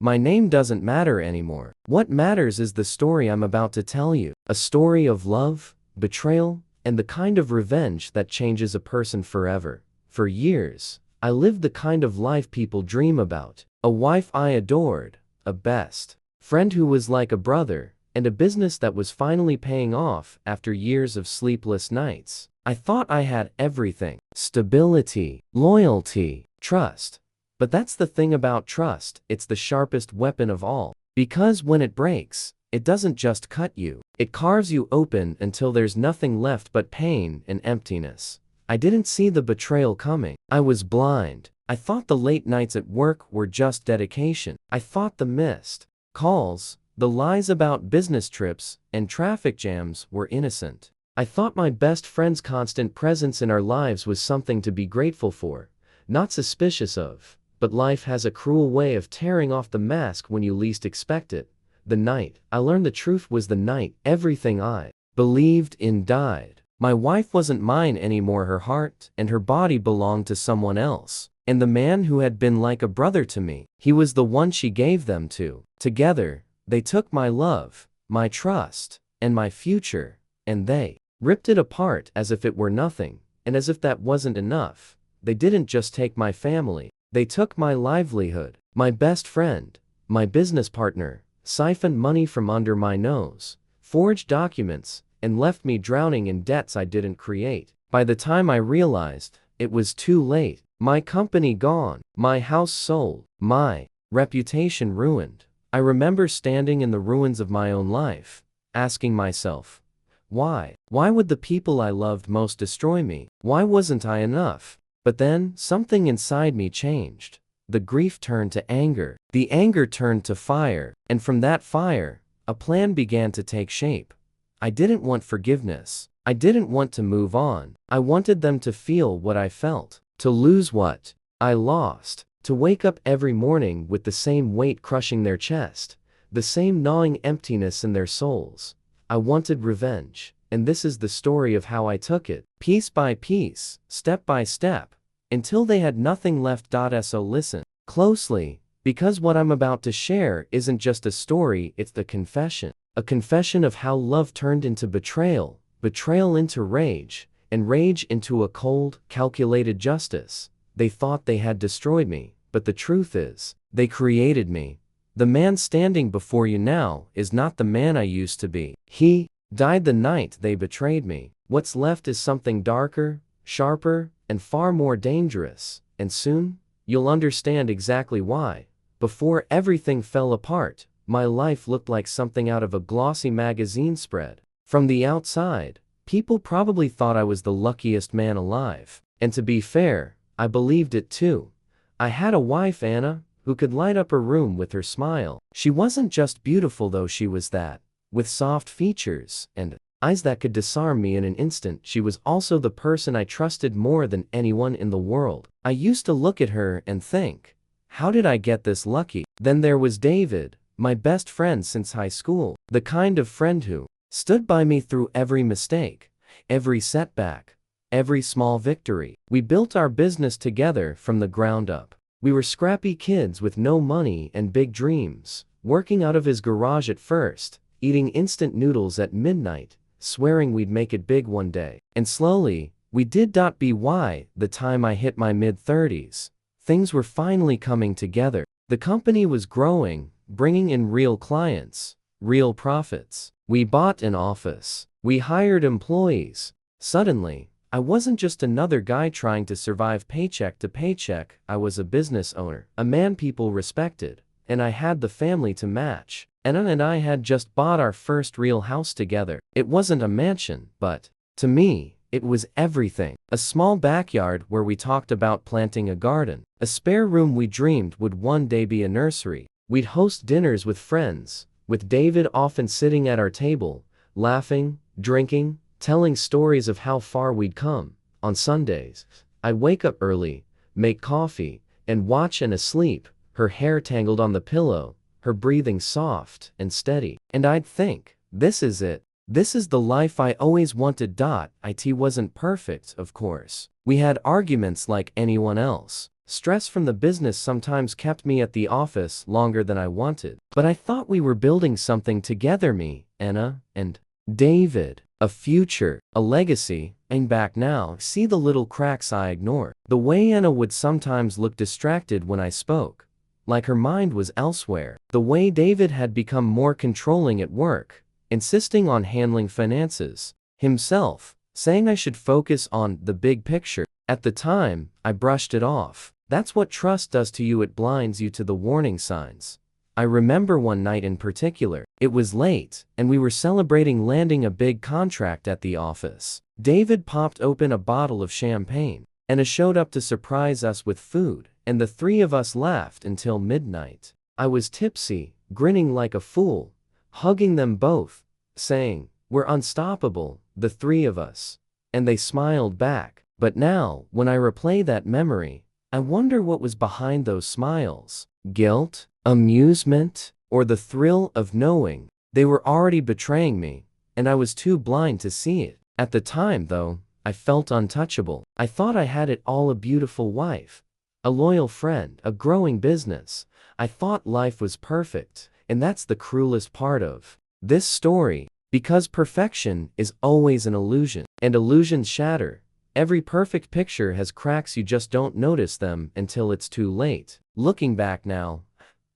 My name doesn't matter anymore. What matters is the story I'm about to tell you. A story of love, betrayal, and the kind of revenge that changes a person forever. For years, I lived the kind of life people dream about. A wife I adored, a best friend who was like a brother, and a business that was finally paying off after years of sleepless nights. I thought I had everything: stability, loyalty, trust. But that's the thing about trust, it's the sharpest weapon of all. Because when it breaks, it doesn't just cut you, it carves you open until there's nothing left but pain and emptiness. I didn't see the betrayal coming. I was blind. I thought the late nights at work were just dedication. I thought the missed calls, the lies about business trips, and traffic jams were innocent. I thought my best friend's constant presence in our lives was something to be grateful for, not suspicious of. But life has a cruel way of tearing off the mask when you least expect it. The night I learned the truth was the night everything I believed in died. My wife wasn't mine anymore. Her heart and her body belonged to someone else. And the man who had been like a brother to me, he was the one she gave them to. Together, they took my love, my trust, and my future, and they ripped it apart as if it were nothing. And as if that wasn't enough, they didn't just take my family. They took my livelihood, my best friend, my business partner, siphoned money from under my nose, forged documents, and left me drowning in debts I didn't create. By the time I realized, it was too late. My company gone, my house sold, my reputation ruined. I remember standing in the ruins of my own life, asking myself, why? Why would the people I loved most destroy me? Why wasn't I enough? But then, something inside me changed. The grief turned to anger. The anger turned to fire. And from that fire, a plan began to take shape. I didn't want forgiveness. I didn't want to move on. I wanted them to feel what I felt. To lose what I lost. To wake up every morning with the same weight crushing their chest. The same gnawing emptiness in their souls. I wanted revenge. And this is the story of how I took it, piece by piece, step by step, until they had nothing left. So listen closely, because what I'm about to share isn't just a story, it's the confession. A confession of how love turned into betrayal, betrayal into rage, and rage into a cold, calculated justice. They thought they had destroyed me, but the truth is, they created me. The man standing before you now is not the man I used to be. He died the night they betrayed me. What's left is something darker, sharper, and far more dangerous. And soon, you'll understand exactly why. Before everything fell apart, my life looked like something out of a glossy magazine spread. From the outside, people probably thought I was the luckiest man alive. And to be fair, I believed it too. I had a wife, Anna, who could light up a room with her smile. She wasn't just beautiful though, she was that. With soft features and eyes that could disarm me in an instant. She was also the person I trusted more than anyone in the world. I used to look at her and think, how did I get this lucky? Then there was David, my best friend since high school. The kind of friend who stood by me through every mistake, every setback, every small victory. We built our business together from the ground up. We were scrappy kids with no money and big dreams, working out of his garage at first, eating instant noodles at midnight, swearing we'd make it big one day. And slowly, we did. By the time I hit my mid-30s, things were finally coming together. The company was growing, bringing in real clients, real profits. We bought an office. We hired employees. Suddenly, I wasn't just another guy trying to survive paycheck to paycheck. I was a business owner, a man people respected, and I had the family to match. Anna and I had just bought our first real house together. It wasn't a mansion, but to me, it was everything. A small backyard where we talked about planting a garden. A spare room we dreamed would one day be a nursery. We'd host dinners with friends, with David often sitting at our table, laughing, drinking, telling stories of how far we'd come. On Sundays, I'd wake up early, make coffee, and watch Anna asleep, her hair tangled on the pillow, her breathing soft and steady. And I'd think, this is it. This is the life I always wanted. It wasn't perfect, of course. We had arguments like anyone else. Stress from the business sometimes kept me at the office longer than I wanted. But I thought we were building something together, me, Anna, and David. A future, a legacy, and back now, see the little cracks I ignore. The way Anna would sometimes look distracted when I spoke, like her mind was elsewhere. The way David had become more controlling at work, insisting on handling finances himself, saying I should focus on the big picture. At the time, I brushed it off. That's what trust does to you, it blinds you to the warning signs. I remember one night in particular. It was late, and we were celebrating landing a big contract at the office. David popped open a bottle of champagne. Anna showed up to surprise us with food, and the three of us laughed until midnight. I was tipsy, grinning like a fool, hugging them both, saying, "We're unstoppable, the three of us." And they smiled back. But now, when I replay that memory, I wonder what was behind those smiles. Guilt? Amusement? Or the thrill of knowing they were already betraying me, and I was too blind to see it. At the time, though, I felt untouchable. I thought I had it all: a beautiful wife, a loyal friend, a growing business. I thought life was perfect, and that's the cruelest part of this story, because perfection is always an illusion, and illusions shatter. Every perfect picture has cracks, you just don't notice them until it's too late. Looking back now,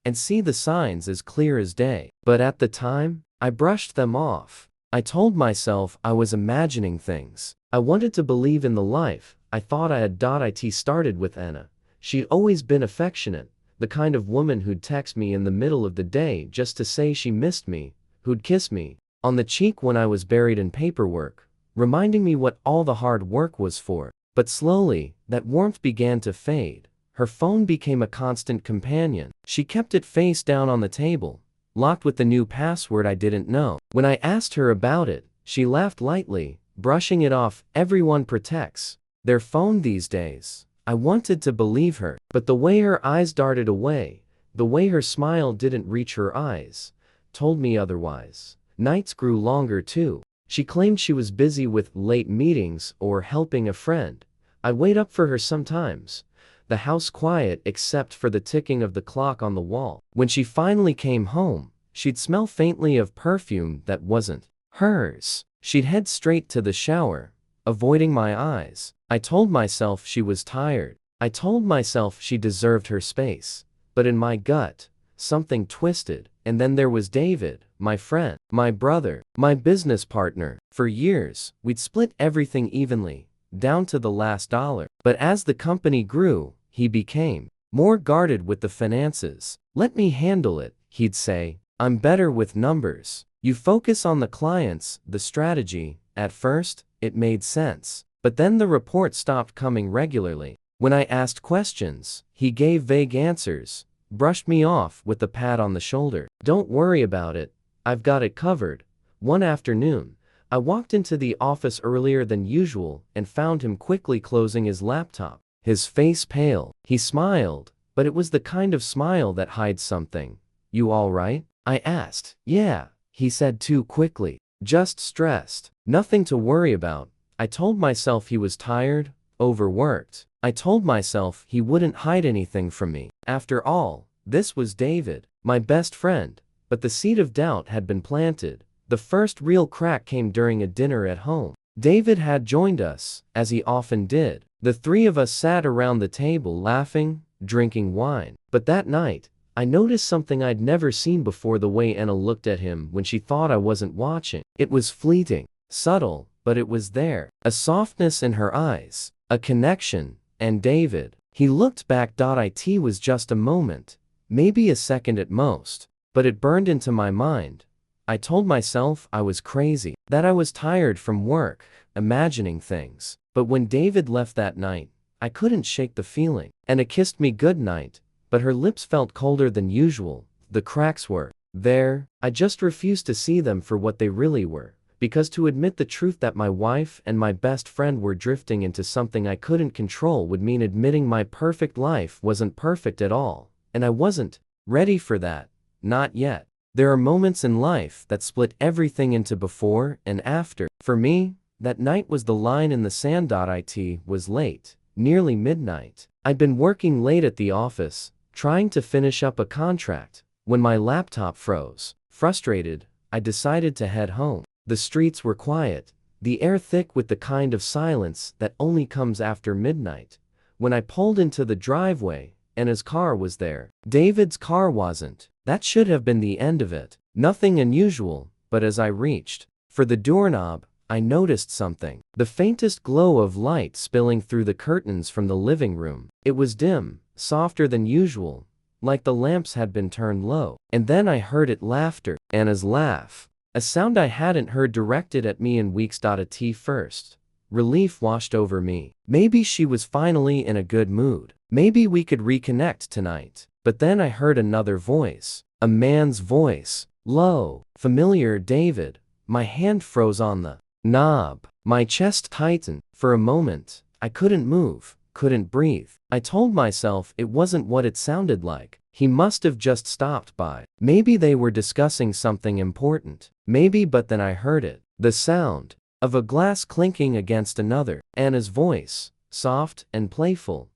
and see the signs as clear as day. But at the time, I brushed them off. I told myself I was imagining things. I wanted to believe in the life I thought I had. It started with Anna. She'd always been affectionate, the kind of woman who'd text me in the middle of the day just to say she missed me, who'd kiss me on the cheek when I was buried in paperwork, reminding me what all the hard work was for. But slowly, that warmth began to fade. Her phone became a constant companion. She kept it face down on the table, locked with the new password I didn't know. When I asked her about it, she laughed lightly, brushing it off. Everyone protects their phone these days. I wanted to believe her, but the way her eyes darted away, the way her smile didn't reach her eyes, told me otherwise. Nights grew longer too. She claimed she was busy with late meetings or helping a friend. I'd wait up for her sometimes, the house quiet except for the ticking of the clock on the wall. When she finally came home, she'd smell faintly of perfume that wasn't hers. She'd head straight to the shower, avoiding my eyes. I told myself she was tired. I told myself she deserved her space. But in my gut, something twisted. And then there was David, my friend, my brother, my business partner. For years, we'd split everything evenly, down to the last dollar. But as the company grew, he became more guarded with the finances. "Let me handle it," he'd say. "I'm better with numbers. You focus on the clients, the strategy." At first, it made sense. But then the report stopped coming regularly. When I asked questions, he gave vague answers, brushed me off with a pat on the shoulder. "Don't worry about it. I've got it covered." One afternoon, I walked into the office earlier than usual and found him quickly closing his laptop. His face pale. He smiled, but it was the kind of smile that hides something. "You all right?" I asked. "Yeah," he said too quickly. "Just stressed. Nothing to worry about." I told myself he was tired, overworked. I told myself he wouldn't hide anything from me. After all, this was David, my best friend. But the seed of doubt had been planted. The first real crack came during a dinner at home. David had joined us, as he often did. The three of us sat around the table laughing, drinking wine. But that night, I noticed something I'd never seen before: the way Anna looked at him when she thought I wasn't watching. It was fleeting, subtle, but it was there. A softness in her eyes, a connection. And David, he looked back. It was just a moment, maybe a second at most, but it burned into my mind. I told myself I was crazy, that I was tired from work, imagining things. But when David left that night, I couldn't shake the feeling. Anna kissed me goodnight, but her lips felt colder than usual. The cracks were there. I just refused to see them for what they really were. Because to admit the truth that my wife and my best friend were drifting into something I couldn't control would mean admitting my perfect life wasn't perfect at all. And I wasn't ready for that. Not yet. There are moments in life that split everything into before and after. For me, that night was the line in the sand. It was late, nearly midnight. I'd been working late at the office, trying to finish up a contract, when my laptop froze. Frustrated, I decided to head home. The streets were quiet, the air thick with the kind of silence that only comes after midnight. When I pulled into the driveway, Anna's car was there. David's car wasn't. That should have been the end of it. Nothing unusual, but as I reached for the doorknob, I noticed something. The faintest glow of light spilling through the curtains from the living room. It was dim, softer than usual, like the lamps had been turned low. And then I heard it, laughter. Anna's laugh. A sound I hadn't heard directed at me in weeks. At first, relief washed over me. Maybe she was finally in a good mood. Maybe we could reconnect tonight. But then I heard another voice. A man's voice. Low, familiar. David. My hand froze on the knob. My chest tightened. For a moment, I couldn't move, couldn't breathe. I told myself it wasn't what it sounded like. He must have just stopped by. Maybe they were discussing something important. Maybe, but then I heard it. The sound of a glass clinking against another. Anna's voice, soft and playful.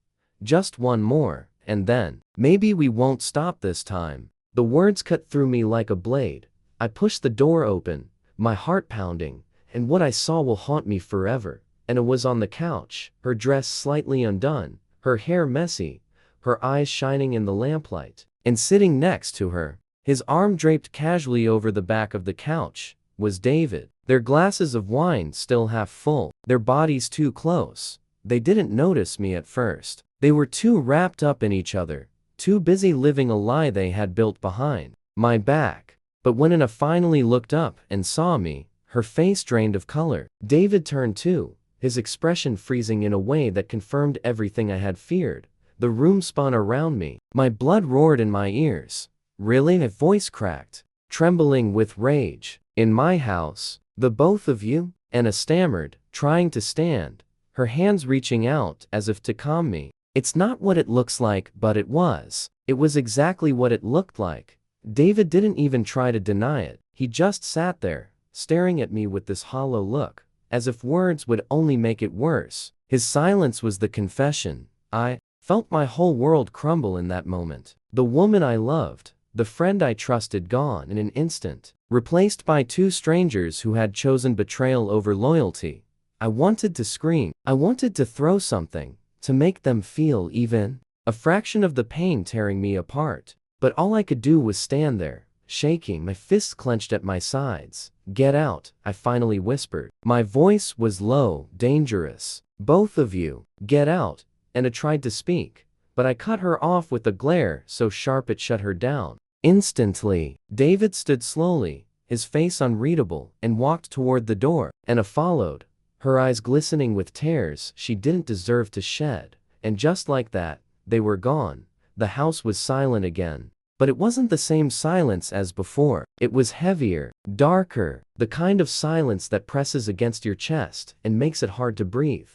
Just one more, and then, maybe we won't stop this time. The words cut through me like a blade. I pushed the door open, my heart pounding, and what I saw will haunt me forever. Anna was on the couch, her dress slightly undone, her hair messy, her eyes shining in the lamplight. And sitting next to her, his arm draped casually over the back of the couch, was David. Their glasses of wine still half full, their bodies too close. They didn't notice me at first. They were too wrapped up in each other, too busy living a lie they had built behind my back. But when Anna finally looked up and saw me, her face drained of color. David turned too, his expression freezing in a way that confirmed everything I had feared. The room spun around me. My blood roared in my ears. Really? A voice cracked, trembling with rage. In my house? The both of you? Anna stammered, trying to stand, her hands reaching out as if to calm me. It's not what it looks like, but it was. It was exactly what it looked like. David didn't even try to deny it. He just sat there, staring at me with this hollow look, as if words would only make it worse. His silence was the confession. I felt my whole world crumble in that moment. The woman I loved, the friend I trusted, gone in an instant, replaced by two strangers who had chosen betrayal over loyalty. I wanted to scream. I wanted to throw something, to make them feel even a fraction of the pain tearing me apart. But all I could do was stand there, shaking, my fists clenched at my sides. Get out, I finally whispered. My voice was low, dangerous. Both of you, get out. Anna tried to speak, but I cut her off with a glare so sharp it shut her down. Instantly, David stood slowly, his face unreadable, and walked toward the door. Anna followed, her eyes glistening with tears she didn't deserve to shed. And just like that, they were gone. The house was silent again. But it wasn't the same silence as before. It was heavier, darker, the kind of silence that presses against your chest and makes it hard to breathe.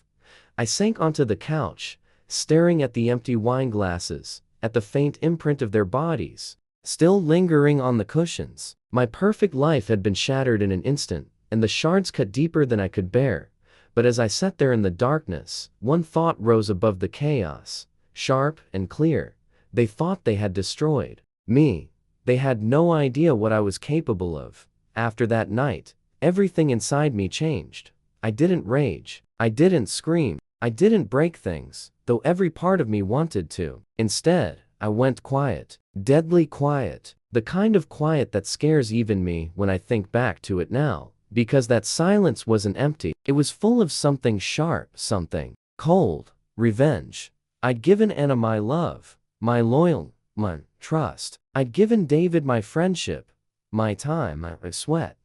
I sank onto the couch, staring at the empty wine glasses, at the faint imprint of their bodies, still lingering on the cushions. My perfect life had been shattered in an instant, and the shards cut deeper than I could bear. But as I sat there in the darkness, one thought rose above the chaos, sharp and clear. They thought they had destroyed me. They had no idea what I was capable of. After that night, everything inside me changed. I didn't rage. I didn't scream. I didn't break things, though every part of me wanted to. Instead, I went quiet. Deadly quiet. The kind of quiet that scares even me when I think back to it now. Because that silence wasn't empty. It was full of something sharp, something cold. Revenge. I'd given Anna my love, my loyal, my trust. I'd given David my friendship, my time, my sweat,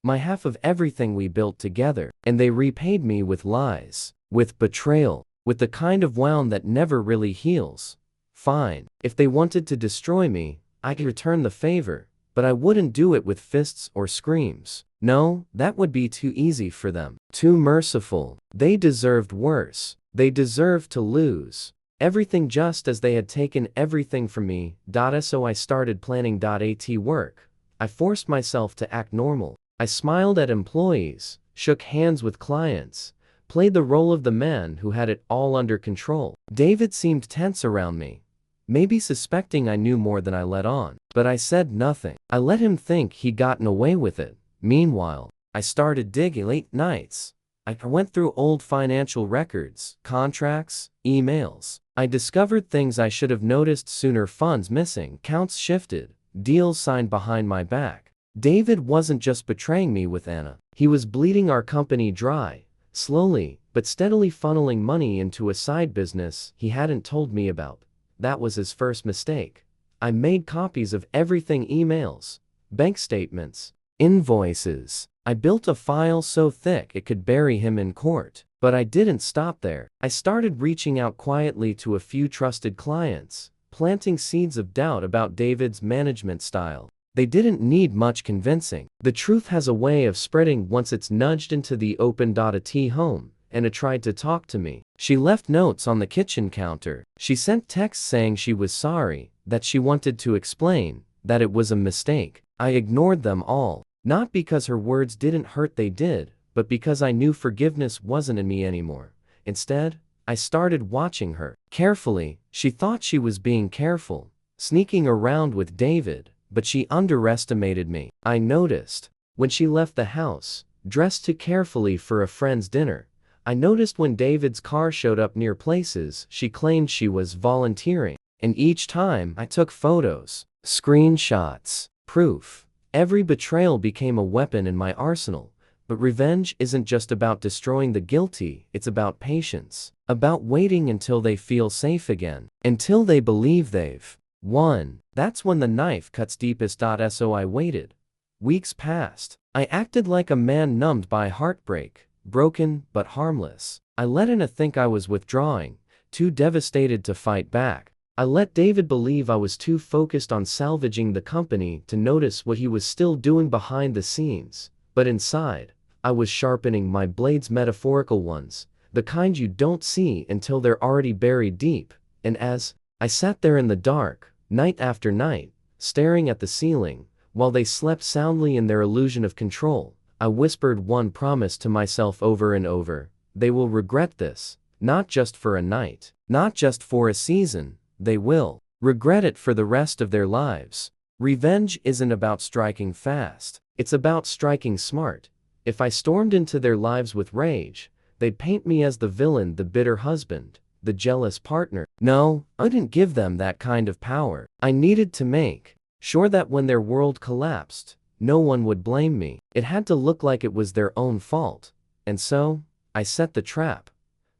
my half of everything we built together. And they repaid me with lies, with betrayal, with the kind of wound that never really heals. Fine. If they wanted to destroy me, I could return the favor, but I wouldn't do it with fists or screams. No, that would be too easy for them. Too merciful. They deserved worse. They deserved to lose everything just as they had taken everything from me. So I started planning at work. I forced myself to act normal. I smiled at employees, shook hands with clients, played the role of the man who had it all under control. David seemed tense around me, maybe suspecting I knew more than I let on. But I said nothing. I let him think he'd gotten away with it. Meanwhile, I started digging late nights. I went through old financial records, contracts, emails. I discovered things I should have noticed sooner: funds missing, accounts shifted, deals signed behind my back. David wasn't just betraying me with Anna. He was bleeding our company dry, slowly but steadily funneling money into a side business he hadn't told me about. That was his first mistake. I made copies of everything: emails, bank statements, invoices. I built a file so thick it could bury him in court. But I didn't stop there. I started reaching out quietly to a few trusted clients, planting seeds of doubt about David's management style. They didn't need much convincing. The truth has a way of spreading once it's nudged into the open. At home, Anna tried to talk to me. She left notes on the kitchen counter. She sent texts saying she was sorry, that she wanted to explain, that it was a mistake. I ignored them all. Not because her words didn't hurt, they did, but because I knew forgiveness wasn't in me anymore. Instead, I started watching her carefully. She thought she was being careful, sneaking around with David, but she underestimated me. I noticed when she left the house, dressed too carefully for a friend's dinner. I noticed when David's car showed up near places she claimed she was volunteering. And each time I took photos, screenshots, proof. Every betrayal became a weapon in my arsenal. But revenge isn't just about destroying the guilty, it's about patience. About waiting until they feel safe again. Until they believe they've won. That's when the knife cuts deepest. So I waited. Weeks passed. I acted like a man numbed by heartbreak, broken but harmless. I let Anna think I was withdrawing, too devastated to fight back. I let David believe I was too focused on salvaging the company to notice what he was still doing behind the scenes. But inside, I was sharpening my blades, metaphorical ones, the kind you don't see until they're already buried deep. And as I sat there in the dark, night after night, staring at the ceiling, while they slept soundly in their illusion of control, I whispered one promise to myself over and over: they will regret this, not just for a night, not just for a season, they will regret it for the rest of their lives. Revenge isn't about striking fast, it's about striking smart. If I stormed into their lives with rage, they'd paint me as the villain, the bitter husband, the jealous partner. No, I didn't give them that kind of power. I needed to make sure that when their world collapsed, no one would blame me. It had to look like it was their own fault. And so, I set the trap.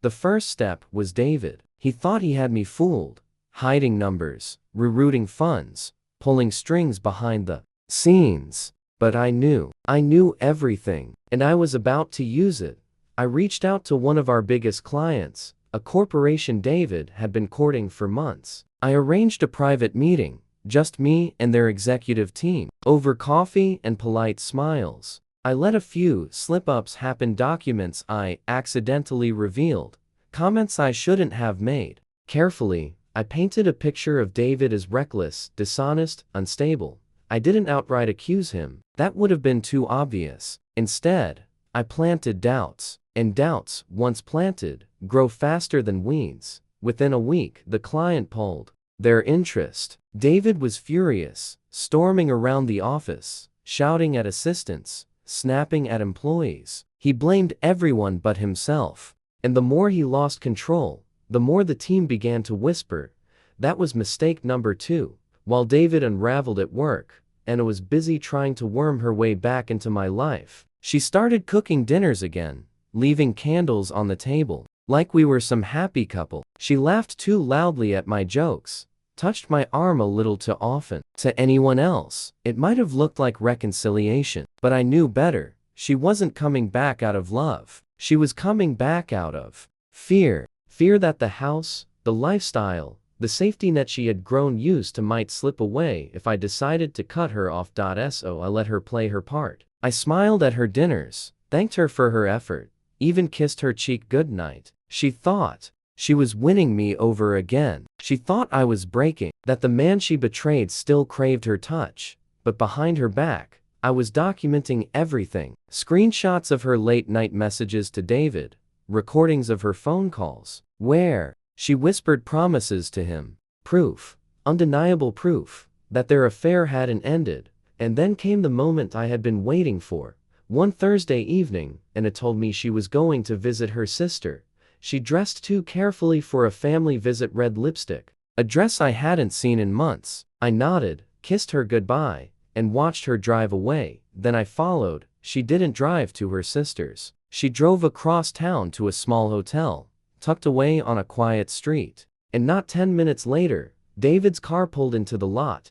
The first step was David. He thought he had me fooled, hiding numbers, rerouting funds, pulling strings behind the scenes. But I knew everything, and I was about to use it. I reached out to one of our biggest clients, a corporation David had been courting for months. I arranged a private meeting, just me and their executive team, over coffee and polite smiles. I let a few slip-ups happen: documents I accidentally revealed, comments I shouldn't have made. Carefully, I painted a picture of David as reckless, dishonest, unstable. I didn't outright accuse him. That would have been too obvious. Instead, I planted doubts. And doubts, once planted, grow faster than weeds. Within a week, the client pulled their interest. David was furious, storming around the office, shouting at assistants, snapping at employees. He blamed everyone but himself. And the more he lost control, the more the team began to whisper. That was mistake number 2. While David unraveled at work, Anna was busy trying to worm her way back into my life. She started cooking dinners again, leaving candles on the table, like we were some happy couple. She laughed too loudly at my jokes, touched my arm a little too often. To anyone else, it might have looked like reconciliation, but I knew better. She wasn't coming back out of love. She was coming back out of fear. Fear that the house, the lifestyle, the safety net she had grown used to might slip away if I decided to cut her off. So I let her play her part. I smiled at her dinners, thanked her for her effort, even kissed her cheek goodnight. She thought she was winning me over again. She thought I was breaking, that the man she betrayed still craved her touch. But behind her back, I was documenting everything. Screenshots of her late-night messages to David, recordings of her phone calls, where she whispered promises to him, proof, undeniable proof, that their affair hadn't ended. And then came the moment I had been waiting for. One Thursday evening, Anna told me she was going to visit her sister. She dressed too carefully for a family visit, red lipstick, a dress I hadn't seen in months. I nodded, kissed her goodbye, and watched her drive away. Then I followed. She didn't drive to her sister's. She drove across town to a small hotel, tucked away on a quiet street. And not 10 minutes later, David's car pulled into the lot.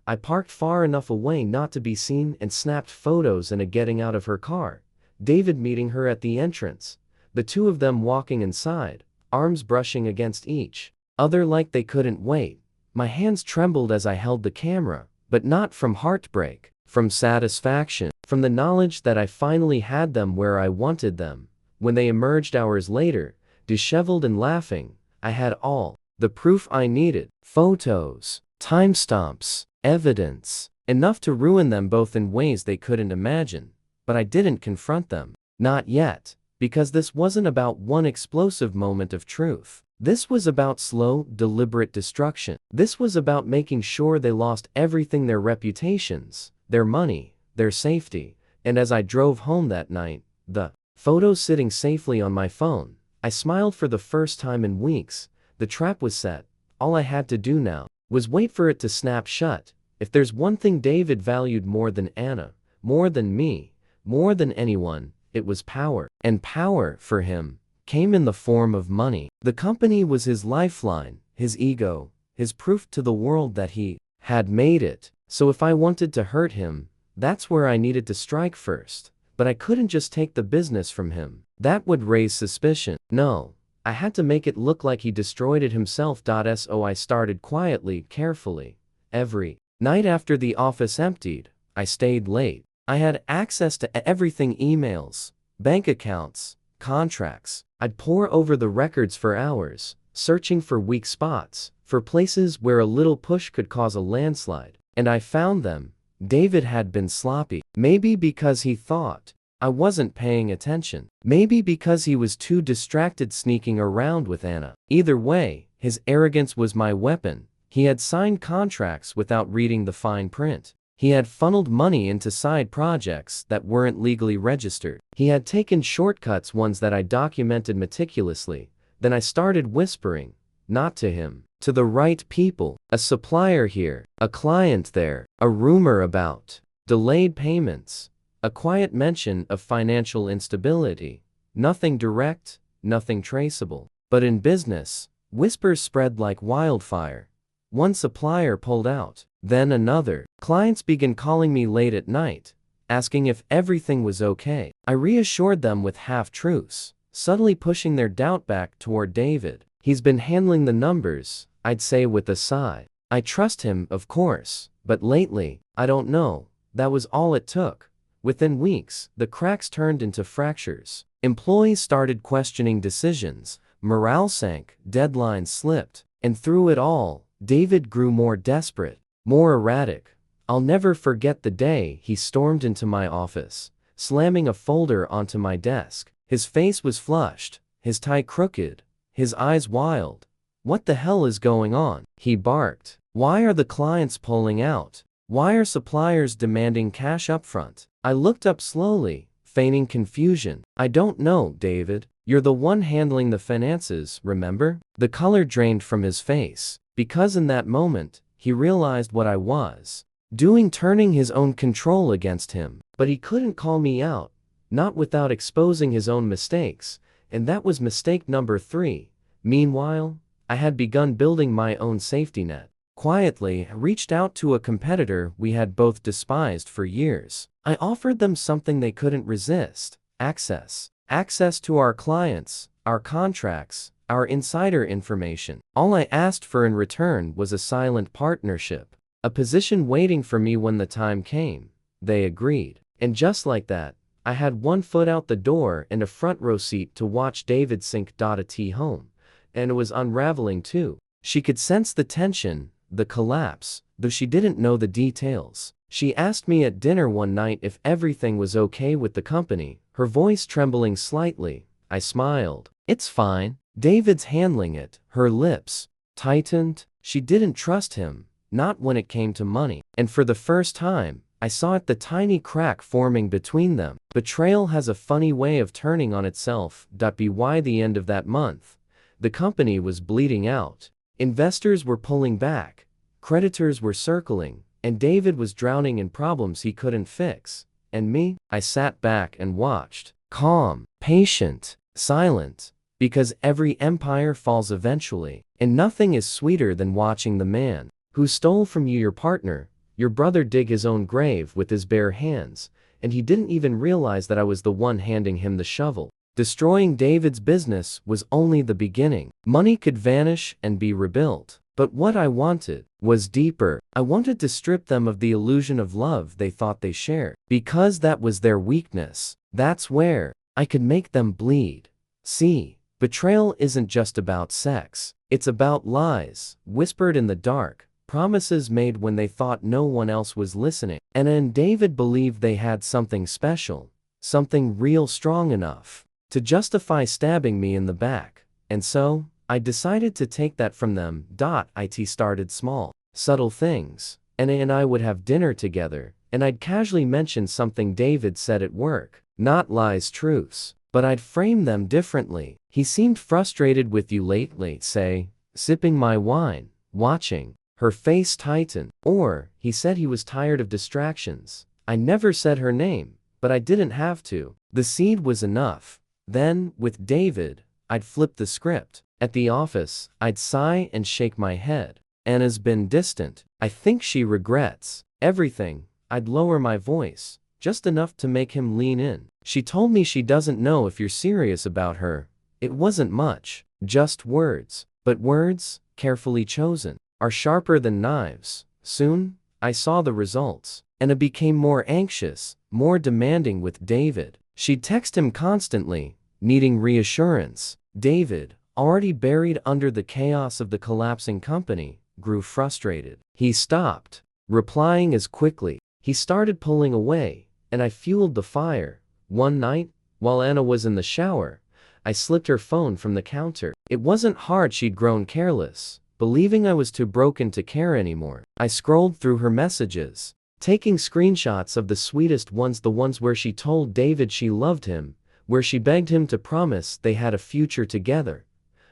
I parked far enough away not to be seen and snapped photos and getting out of her car. David meeting her at the entrance. The two of them walking inside, arms brushing against each other like they couldn't wait. My hands trembled as I held the camera, but not from heartbreak, from satisfaction, from the knowledge that I finally had them where I wanted them. When they emerged hours later, disheveled and laughing, I had all the proof I needed. Photos, timestamps, evidence, enough to ruin them both in ways they couldn't imagine. But I didn't confront them. Not yet. Because this wasn't about one explosive moment of truth. This was about slow, deliberate destruction. This was about making sure they lost everything, their reputations, their money, their safety. And as I drove home that night, the photos sitting safely on my phone, I smiled for the first time in weeks. The trap was set. All I had to do now was wait for it to snap shut. If there's one thing David valued more than Anna, more than me, more than anyone, it was power. And power, for him, came in the form of money. The company was his lifeline, his ego, his proof to the world that he had made it. So if I wanted to hurt him, that's where I needed to strike first. But I couldn't just take the business from him. That would raise suspicion. No, I had to make it look like he destroyed it himself. So I started quietly, carefully. Every night after the office emptied, I stayed late. I had access to everything: emails, bank accounts, contracts. I'd pore over the records for hours, searching for weak spots, for places where a little push could cause a landslide. And I found them. David had been sloppy. Maybe because he thought I wasn't paying attention. Maybe because he was too distracted sneaking around with Anna. Either way, his arrogance was my weapon. He had signed contracts without reading the fine print. He had funneled money into side projects that weren't legally registered. He had taken shortcuts, ones that I documented meticulously. Then I started whispering, not to him, to the right people. A supplier here, a client there, a rumor about delayed payments, a quiet mention of financial instability. Nothing direct, nothing traceable. But in business, whispers spread like wildfire. One supplier pulled out, then another. Clients began calling me late at night, asking if everything was okay. I reassured them with half-truths, subtly pushing their doubt back toward David. He's been handling the numbers, I'd say with a sigh. I trust him, of course, but lately, I don't know. That was all it took. Within weeks, the cracks turned into fractures. Employees started questioning decisions, morale sank, deadlines slipped, and through it all, David grew more desperate, more erratic. I'll never forget the day he stormed into my office, slamming a folder onto my desk. His face was flushed, his tie crooked, his eyes wild. "What the hell is going on?" he barked. "Why are the clients pulling out? Why are suppliers demanding cash upfront?" I looked up slowly, feigning confusion. "I don't know, David. You're the one handling the finances, remember?" The color drained from his face, because in that moment, he realized what I was doing, turning his own control against him. But he couldn't call me out, not without exposing his own mistakes, and that was mistake number 3. Meanwhile, I had begun building my own safety net. Quietly, I reached out to a competitor we had both despised for years. I offered them something they couldn't resist: access. Access to our clients, our contracts, our insider information. All I asked for in return was a silent partnership, a position waiting for me when the time came. They agreed. And just like that, I had one foot out the door and a front row seat to watch David sink a tea home. And it was unraveling too. She could sense the tension, the collapse, though she didn't know the details. She asked me at dinner one night if everything was okay with the company, her voice trembling slightly. I smiled. It's fine. David's handling it. Her lips tightened. She didn't trust him, not when it came to money. And for the first time, I saw the tiny crack forming between them. Betrayal has a funny way of turning on itself. By the end of that month, the company was bleeding out. Investors were pulling back, creditors were circling, and David was drowning in problems he couldn't fix. And me? I sat back and watched. Calm, patient, silent. Because every empire falls eventually. And nothing is sweeter than watching the man who stole from you your partner, your brother, dig his own grave with his bare hands, and he didn't even realize that I was the one handing him the shovel. Destroying David's business was only the beginning. Money could vanish and be rebuilt. But what I wanted was deeper. I wanted to strip them of the illusion of love they thought they shared. Because that was their weakness. That's where I could make them bleed. See, betrayal isn't just about sex. It's about lies, whispered in the dark, promises made when they thought no one else was listening. And David believed they had something special, something real strong enough to justify stabbing me in the back. And so, I decided to take that from them. It started small, subtle things. And I would have dinner together, and I'd casually mention something David said at work. Not lies, truths. But I'd frame them differently. He seemed frustrated with you lately, say, sipping my wine, watching her face tighten. Or, he said he was tired of distractions. I never said her name, but I didn't have to. The seed was enough. Then, with David, I'd flip the script. At the office, I'd sigh and shake my head. Anna's been distant. I think she regrets everything. I'd lower my voice, just enough to make him lean in. She told me she doesn't know if you're serious about her. It wasn't much, just words. But words, carefully chosen, are sharper than knives. Soon, I saw the results. Anna became more anxious, more demanding with David. She'd text him constantly, needing reassurance. David, already buried under the chaos of the collapsing company, grew frustrated. He stopped replying as quickly. He started pulling away, and I fueled the fire. One night, while Anna was in the shower, I slipped her phone from the counter. It wasn't hard, she'd grown careless, believing I was too broken to care anymore. I scrolled through her messages, taking screenshots of the sweetest ones, the ones where she told David she loved him, where she begged him to promise they had a future together.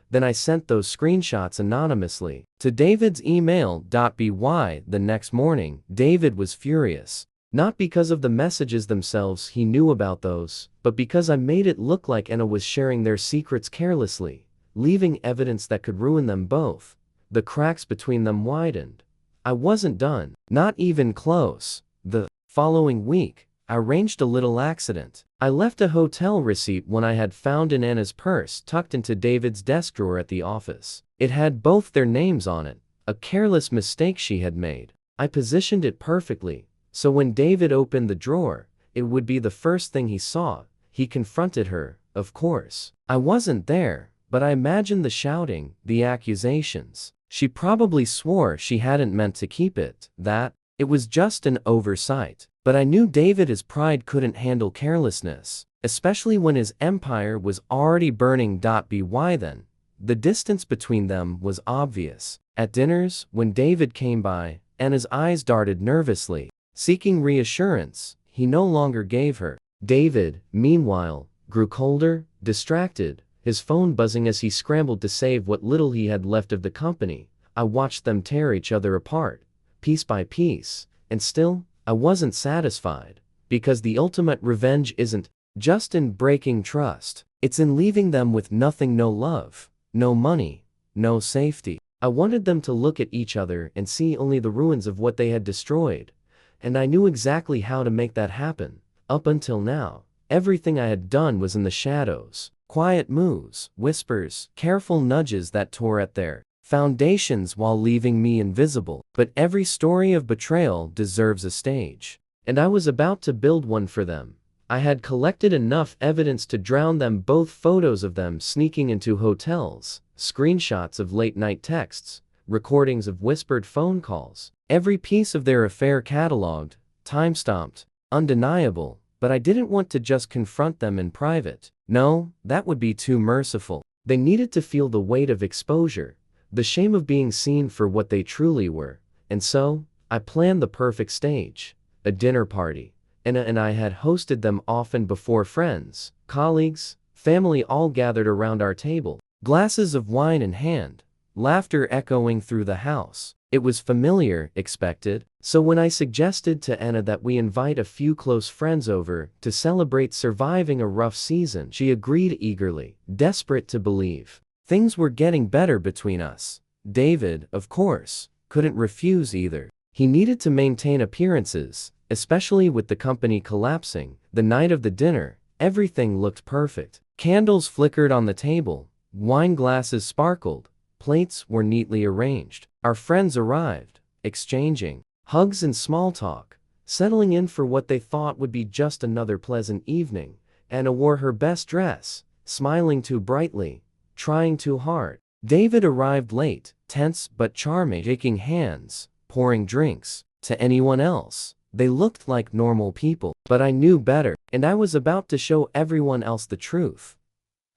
Then I sent those screenshots anonymously to David's email. By the next morning, David was furious. Not because of the messages themselves, he knew about those, but because I made it look like Anna was sharing their secrets carelessly, leaving evidence that could ruin them both. The cracks between them widened. I wasn't done, not even close. The following week, I arranged a little accident. I left a hotel receipt one I had found in Anna's purse tucked into David's desk drawer at the office. It had both their names on it, a careless mistake she had made. I positioned it perfectly, so when David opened the drawer, it would be the first thing he saw. He confronted her, of course. I wasn't there, but I imagined the shouting, the accusations. She probably swore she hadn't meant to keep it, that it was just an oversight. But I knew David, his pride couldn't handle carelessness, especially when his empire was already burning. By then, the distance between them was obvious. At dinners, when David came by, Anna's eyes darted nervously, seeking reassurance he no longer gave her. David, meanwhile, grew colder, distracted, his phone buzzing as he scrambled to save what little he had left of the company. I watched them tear each other apart, piece by piece, and still, I wasn't satisfied, because the ultimate revenge isn't just in breaking trust. It's in leaving them with nothing, no love, no money, no safety. I wanted them to look at each other and see only the ruins of what they had destroyed. And I knew exactly how to make that happen. Up until now, everything I had done was in the shadows. Quiet moves, whispers, careful nudges that tore at their foundations while leaving me invisible. But every story of betrayal deserves a stage. And I was about to build one for them. I had collected enough evidence to drown them both: photos of them sneaking into hotels, screenshots of late-night texts, recordings of whispered phone calls. Every piece of their affair catalogued, time-stamped, undeniable. but I didn't want to just confront them in private. No, that would be too merciful. They needed to feel the weight of exposure, the shame of being seen for what they truly were. And so, I planned the perfect stage. A dinner party. Anna and I had hosted them often before. Friends, colleagues, family all gathered around our table, glasses of wine in hand, laughter echoing through the house. It was familiar, expected, so when I suggested to Anna that we invite a few close friends over to celebrate surviving a rough season, she agreed eagerly, desperate to believe things were getting better between us. David, of course, couldn't refuse either. He needed to maintain appearances, especially with the company collapsing. The night of the dinner, everything looked perfect. Candles flickered on the table, wine glasses sparkled, plates were neatly arranged. Our friends arrived, exchanging hugs and small talk, settling in for what they thought would be just another pleasant evening. Anna wore her best dress, smiling too brightly, trying too hard. David arrived late, tense but charming, shaking hands, pouring drinks. To anyone else, they looked like normal people. But I knew better, and I was about to show everyone else the truth.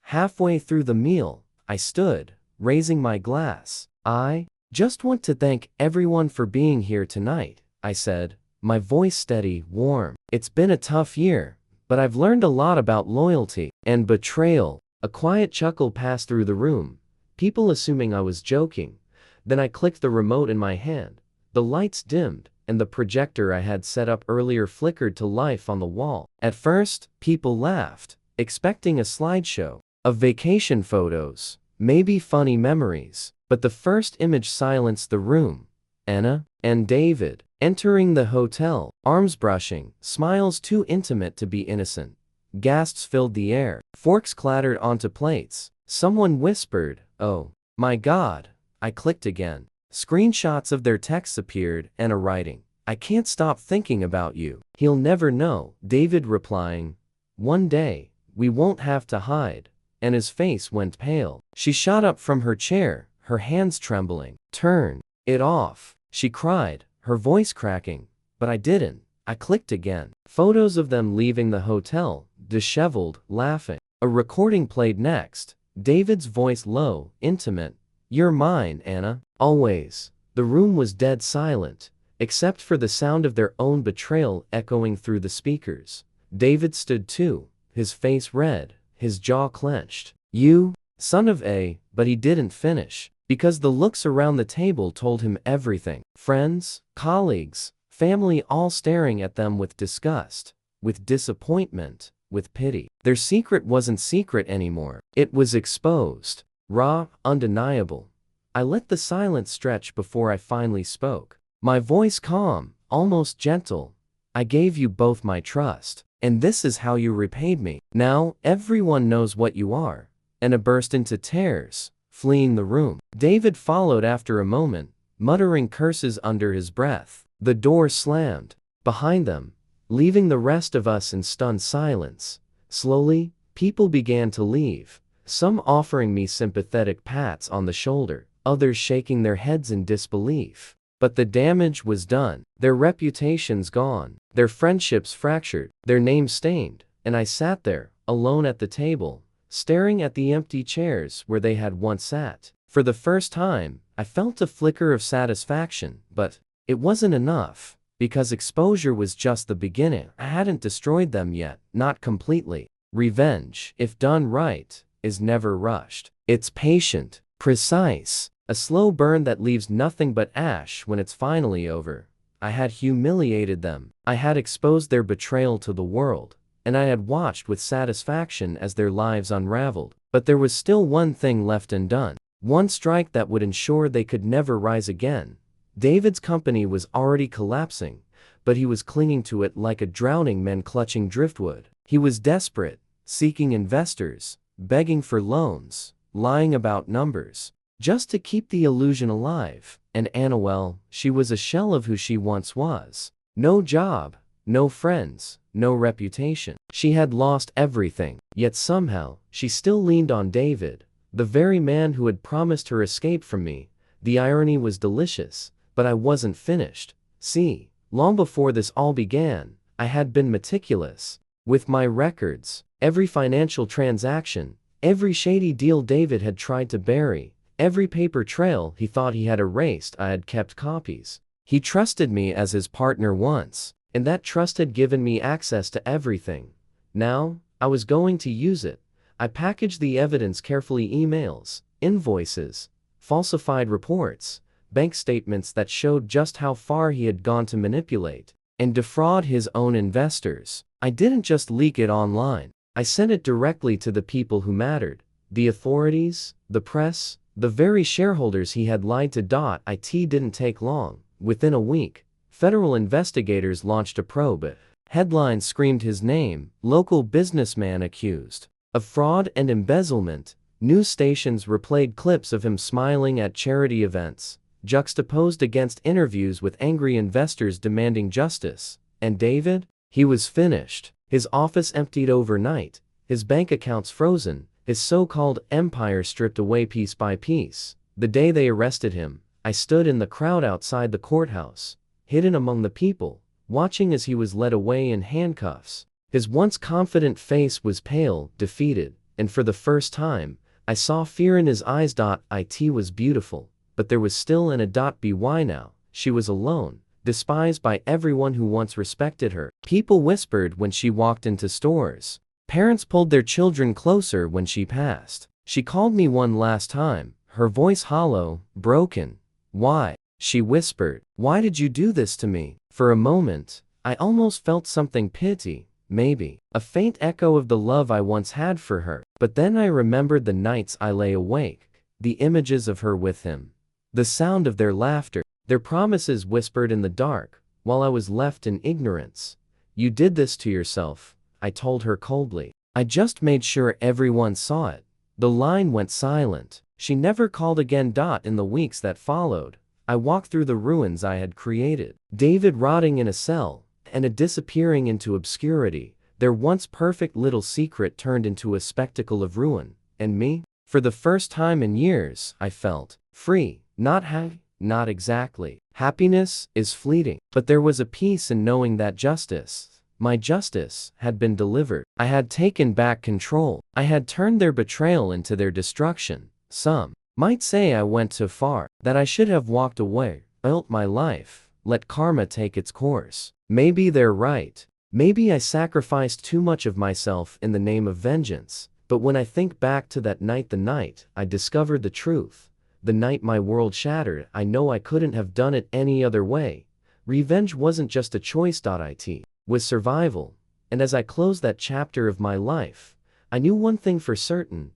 Halfway through the meal, I stood, raising my glass. I just want to thank everyone for being here tonight, I said, my voice steady, warm. It's been a tough year, but I've learned a lot about loyalty and betrayal. A quiet chuckle passed through the room, people assuming I was joking. Then I clicked the remote in my hand. The lights dimmed, and the projector I had set up earlier flickered to life on the wall. At first, people laughed, expecting a slideshow of vacation photos, maybe funny memories. But the first image silenced the room. Anna and David entering the hotel, arms brushing, smiles too intimate to be innocent. Gasps filled the air. Forks clattered onto plates. Someone whispered, "Oh my God." I clicked again. Screenshots of their texts appeared. Anna writing, "I can't stop thinking about you. He'll never know." David replying, "One day, we won't have to hide." Anna's face went pale. She shot up from her chair, her hands trembling. "Turn it off," she cried, her voice cracking. But I didn't. I clicked again. Photos of them leaving the hotel, disheveled, laughing. A recording played next. David's voice low, intimate. "You're mine, Anna, always." The room was dead silent, except for the sound of their own betrayal echoing through the speakers. David stood too, his face red, his jaw clenched. "You, son of a," but he didn't finish, because the looks around the table told him everything. Friends, colleagues, family all staring at them with disgust, with disappointment, with pity. Their secret wasn't secret anymore. It was exposed, raw, undeniable. I let the silence stretch before I finally spoke. My voice calm, almost gentle. "I gave you both my trust, and this is how you repaid me. Now, everyone knows what you are." Anna burst into tears, fleeing the room. David followed after a moment, muttering curses under his breath. The door slammed behind them, leaving the rest of us in stunned silence. Slowly, people began to leave, some offering me sympathetic pats on the shoulder, others shaking their heads in disbelief. But the damage was done. Their reputations gone, their friendships fractured, their names stained, and I sat there, alone at the table, staring at the empty chairs where they had once sat. For the first time, I felt a flicker of satisfaction, but it wasn't enough, because exposure was just the beginning. I hadn't destroyed them yet, not completely. Revenge, if done right, is never rushed. It's patient, precise, a slow burn that leaves nothing but ash when it's finally over. I had humiliated them. I had exposed their betrayal to the world, and I had watched with satisfaction as their lives unraveled. But there was still one thing left undone. One strike that would ensure they could never rise again. David's company was already collapsing, but he was clinging to it like a drowning man clutching driftwood. He was desperate, seeking investors, begging for loans, lying about numbers, just to keep the illusion alive. And Anna, well, she was a shell of who she once was. No job, no friends, no reputation. She had lost everything, yet somehow, she still leaned on David, the very man who had promised her escape from me. The irony was delicious, but I wasn't finished. See, long before this all began, I had been meticulous. With my records, every financial transaction, every shady deal David had tried to bury, every paper trail he thought he had erased, I had kept copies. He trusted me as his partner once, and that trust had given me access to everything. Now, I was going to use it. I packaged the evidence carefully: emails, invoices, falsified reports, bank statements that showed just how far he had gone to manipulate and defraud his own investors. I didn't just leak it online. I sent it directly to the people who mattered: the authorities, the press, the very shareholders he had lied to. It didn't take long. Within a week, federal investigators launched a probe. Headlines screamed his name: local businessman accused of fraud and embezzlement. News stations replayed clips of him smiling at charity events, juxtaposed against interviews with angry investors demanding justice. And David? He was finished. His office emptied overnight, his bank accounts frozen, his so-called empire stripped away piece by piece. The day they arrested him, I stood in the crowd outside the courthouse, hidden among the people, watching as he was led away in handcuffs. His once confident face was pale, defeated, and for the first time, I saw fear in his eyes. It was beautiful, but there was still an by now. She was alone, despised by everyone who once respected her. People whispered when she walked into stores. Parents pulled their children closer when she passed. She called me one last time, her voice hollow, broken. "Why?" she whispered. "Why did you do this to me?" For a moment, I almost felt something: pity, maybe a faint echo of the love I once had for her. But then I remembered the nights I lay awake, the images of her with him, the sound of their laughter, their promises whispered in the dark, while I was left in ignorance. "You did this to yourself," I told her coldly. "I just made sure everyone saw it." The line went silent. She never called again. In the weeks that followed, I walked through the ruins I had created. David rotting in a cell, Anna disappearing into obscurity, their once perfect little secret turned into a spectacle of ruin. And me? For the first time in years, I felt free. Not happy, not exactly. Happiness is fleeting. But there was a peace in knowing that justice, my justice, had been delivered. I had taken back control. I had turned their betrayal into their destruction. Some might say I went too far, that I should have walked away, built my life, let karma take its course. Maybe they're right. Maybe I sacrificed too much of myself in the name of vengeance. But when I think back to that night, the night I discovered the truth, the night my world shattered, I know I couldn't have done it any other way. Revenge wasn't just a choice. It was survival. And as I closed that chapter of my life, I knew one thing for certain: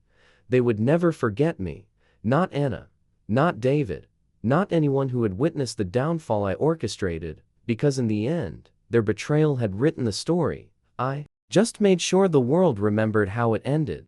they would never forget me. Not Anna, not David, not anyone who had witnessed the downfall I orchestrated, because in the end, their betrayal had written the story. I just made sure the world remembered how it ended.